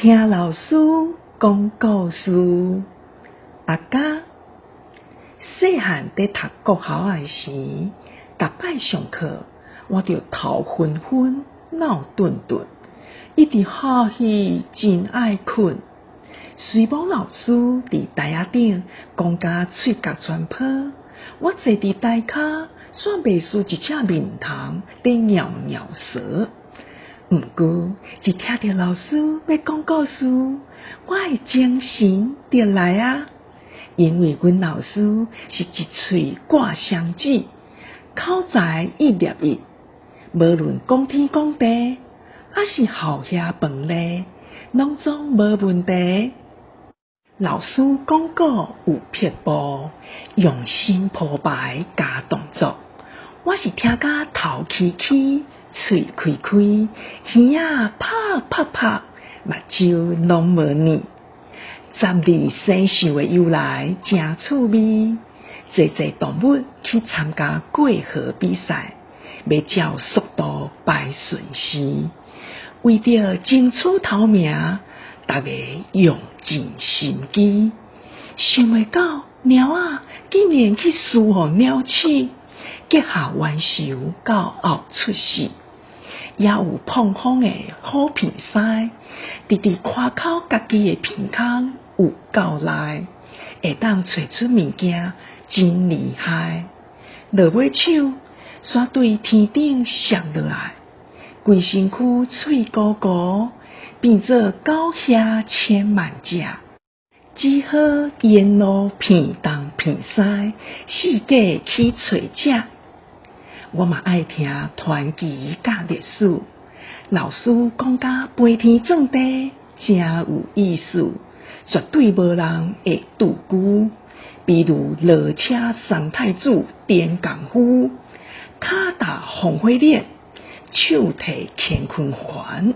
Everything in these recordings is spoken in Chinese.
听老师讲故事。大家细汉在读国校的时，逐摆上课，我就头昏昏、脑顿顿，一直好戏真爱困。随某老师伫台仔顶讲甲喙角全泡，我坐伫台骹，煞袂输一只面虫在尿尿蛇。毋过，一听到老师要讲故事，我的精神就来啊！因为阮老师是一喙挂香子，口才一粒一，无论讲天讲地，还是好遐饭咧，拢总无问题。老师讲古有撇步，用心铺排加动作，我是听甲头起起，喙开开，耳仔拍拍拍，目睭拢无腻。12生肖的由来真趣味，济动物去参加过河比赛，要照速度排顺序，为着争取头名，大家用尽心机。想袂到猫仔竟然去输互鸟鼠，结下冤仇到后出世。也有碰风的好鼻屎，直直看口家己的鼻孔有够赖，会当找出物件真厉害。落尾手煞对天顶摔落来，规身躯脆鼓鼓，变做狗遐千万只。只好沿路片东片西，四界去找食。我嘛爱听传奇甲历史，老师讲甲飞天转地，真有意思，绝对无人会拄久。比如落车三太子点功夫，脚踏风火轮，手提乾坤环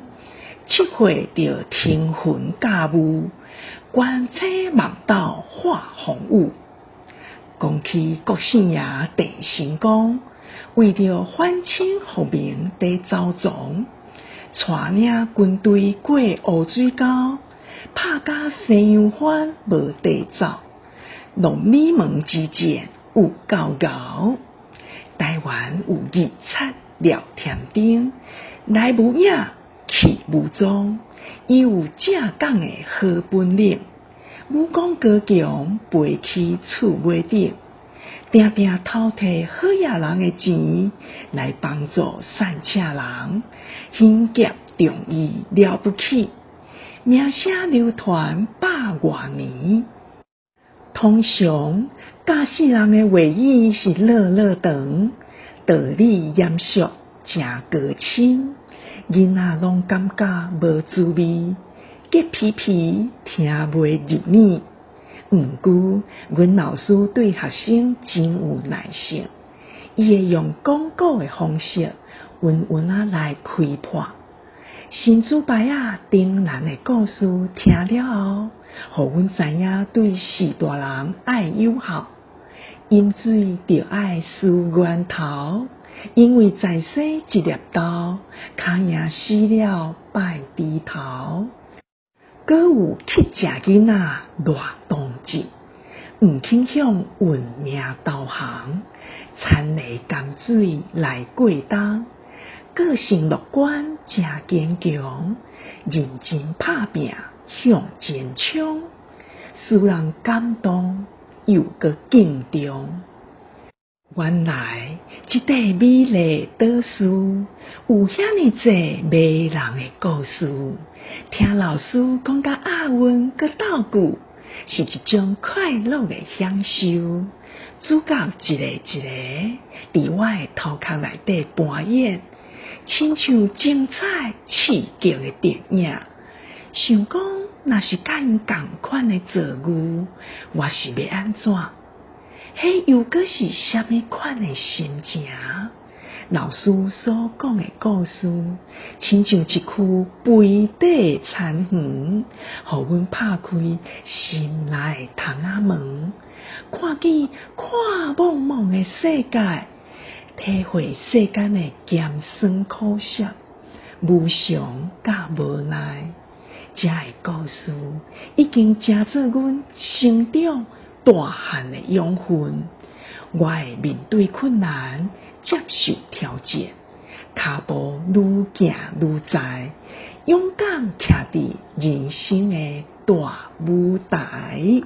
，7岁就天魂驾雾，观车望斗化风雨。讲起国姓爷郑成功，为着反清复明在走踪，带领军队过乌水沟，拍甲西洋番无地走，龙尾门之战有够熬。台湾有27廖添丁，来无影去无踪，伊有正港的好本领，武功高强，飞去厝尾顶，定定偷摕好野人的钱来帮助散车人，显劫重义了不起，名声流传100多年。通常驾驶人的话语是落落长，道理严肃真高深，囡仔拢感觉无滋味，结皮皮听袂入耳。毋过，阮老师对学生真有耐性，伊会用讲古的方式，稳稳啊来开破。新主牌啊，顶咱的故事听了后，互阮知影对士大人爱友好，饮水就爱思源头，因为在世一粒豆，脚赢死了拜低头。搁有去食囡仔热冬至，毋倾向运命导航，田里甘水来过冬。个性乐观真坚强，认真拍拼向前冲，使人感动又搁敬重。原来这块美丽岛屿有遐尼济迷人的故事，听老师讲甲押韵搁倒句，是一种快乐的享受。主角一个一个伫我的头壳内底扮演，亲像精彩刺激的电影。想讲，若是甲因同款的造句，我是要安怎？迄又搁是虾米款的心情？老师所讲的故事，亲像一区肥底田园，互阮拍开心内的窗仔门，看见看茫茫的世界，体会世间的艰酸苦涩、无常甲无奈。这个故事已经成做阮成长大汉的养分。我会面对困难，接受挑战，脚步愈行愈在，勇敢徛伫人生的大舞台。